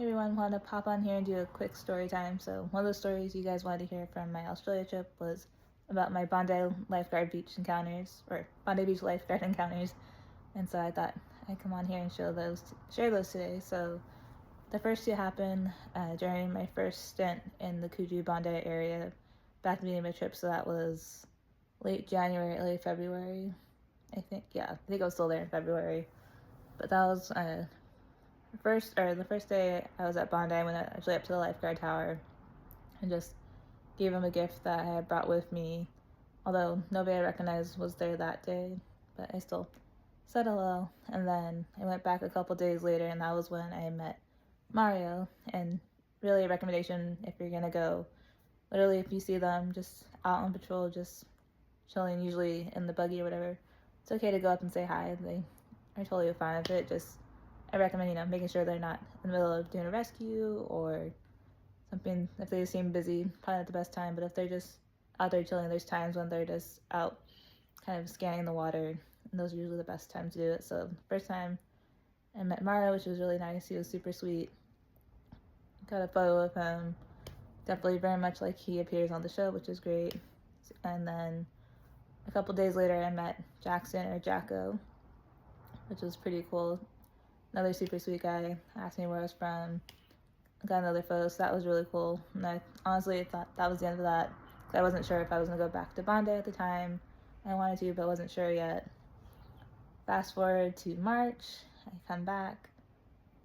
everyone, wanted to pop on here and do a quick story time. So one of the stories you guys wanted to hear from my Australia trip was about my Bondi lifeguard beach encounters, or Bondi Beach lifeguard encounters. And so I thought I'd come on here and share those today. So the first two happened during my first stint in the Coogee Bondi area back at the beginning of my trip. So that was late January, early February. I think I was still there in February. But that was the first day I was at Bondi. I went actually up to the lifeguard tower and just gave him a gift that I had brought with me, although nobody I recognized was there that day, but I still said hello. And then I went back a couple days later, and that was when I met Mario. And really a recommendation if you're gonna go, literally if you see them just out on patrol, just chilling, usually in the buggy or whatever, it's okay to go up and say hi. They are totally fine with it. Just I recommend, making sure they're not in the middle of doing a rescue or something. If they seem busy, probably not the best time, but if they're just out there chilling, there's times when they're just out kind of scanning the water, and those are usually the best time to do it. So first time I met Mario, which was really nice. He was super sweet. Got a photo of him. Definitely very much like he appears on the show, which is great. And then a couple days later, I met Jackson, or Jacko, which was pretty cool. Another super sweet guy. Asked me where I was from. Got another photo, so that was really cool. And I honestly thought that was the end of that. I wasn't sure if I was going to go back to Bondi at the time. I wanted to, but wasn't sure yet. Fast forward to March, I come back,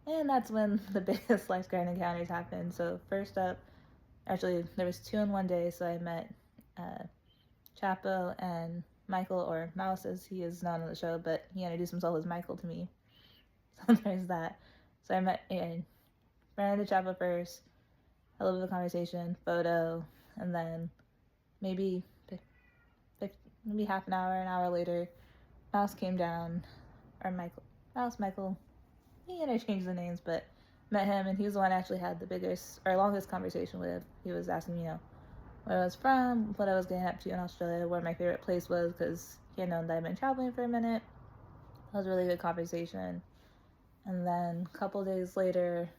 and that's when the biggest lifeguard encounters happened. So first up, actually there was two in one day, so I met Chapo and Michael, or Mouse as he is known on the show, but he introduced himself as Michael to me. So there's that. So I ran into Chapo first, a little bit of conversation, photo, and then maybe half an hour later, Mouse came down, or Michael, he interchanged the names, but met him, and he was the one I actually had the biggest or longest conversation with. He was asking me, where I was from, what I was getting up to in Australia, where my favorite place was, because he had known that I'd been traveling for a minute. That was a really good conversation. And then a couple days later,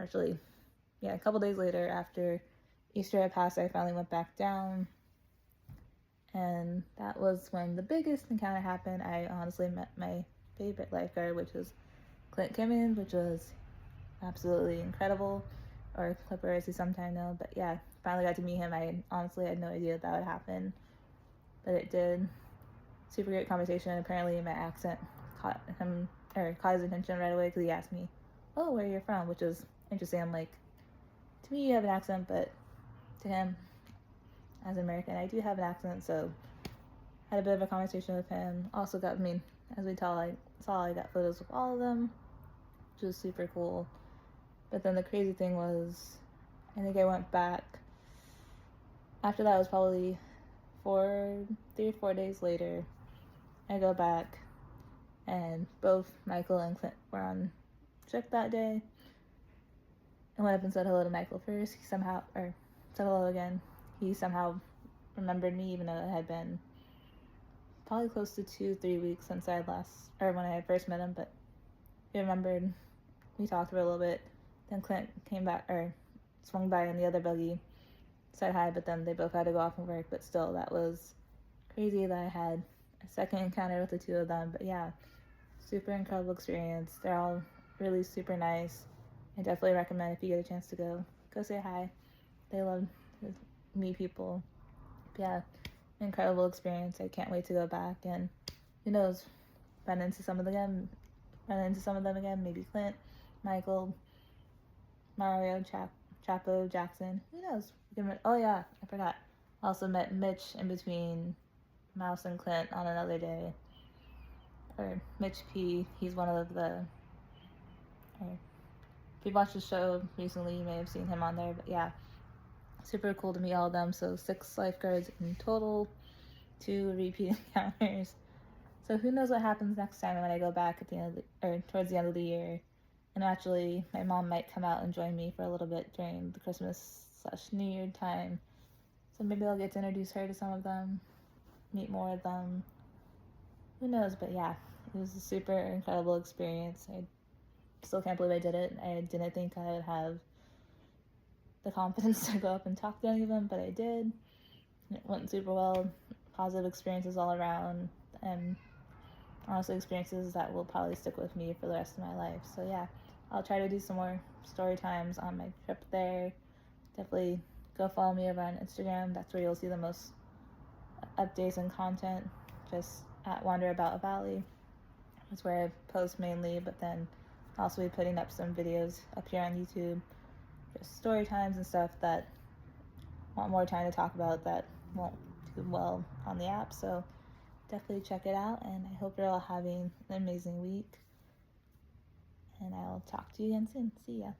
after Easter had passed, I finally went back down. And that was when the biggest encounter happened. I honestly met my favorite lifeguard, which was Clint Kimmons, which was absolutely incredible. Or Clipper, as he sometimes known. But yeah, finally got to meet him. I honestly had no idea that would happen, but it did. Super great conversation. Apparently my accent caught his attention right away, because he asked me, oh, where you're from, which is interesting. I'm like, to me you have an accent, but to him, as an American, I do have an accent. So had a bit of a conversation with him. Also got, as we tell, I got photos of all of them, which was super cool. But then the crazy thing was, I think I went back after that. Was probably 3 or 4 days later. I go back, and both Michael and Clint were on trip that day. I went up and said hello to Michael first. He said hello again. He somehow remembered me, even though it had been probably close to 2-3 weeks since when I had first met him. But he remembered. We talked for a little bit. Then Clint came back, or swung by in the other buggy, said hi, but then they both had to go off and work. But still, that was crazy that I had a second encounter with the two of them. But yeah, super incredible experience. They're all really super nice. I definitely recommend, if you get a chance to go say hi. They love to meet people. But yeah, incredible experience. I can't wait to go back, and who knows, run into some of them again. Maybe Clint, Michael, Mario, Chapo, Jackson. Who knows? Oh yeah, I forgot. I also met Mitch in between Mouse and Clint on another day. Or Mitch P. He's one of the. If you watched the show recently, you may have seen him on there. But yeah, super cool to meet all of them. So 6 lifeguards in total, 2 repeat encounters. So who knows what happens next time when I go back at the end of towards the end of the year. And actually, my mom might come out and join me for a little bit during the Christmas/New Year time. So maybe I'll get to introduce her to some of them, meet more of them. Who knows? But yeah, it was a super incredible experience. I still can't believe I did it. I didn't think I would have the confidence to go up and talk to any of them, but I did. It went super well. Positive experiences all around, and honestly experiences that will probably stick with me for the rest of my life. So yeah, I'll try to do some more story times on my trip there. Definitely go follow me over on Instagram. That's where you'll see the most updates and content, just at Wander About a Valley. That's where I post mainly, but then I'll also be putting up some videos up here on YouTube, just story times and stuff that want more time to talk about that won't do well on the app. So definitely check it out, and I hope you're all having an amazing week, and I'll talk to you again soon. See ya.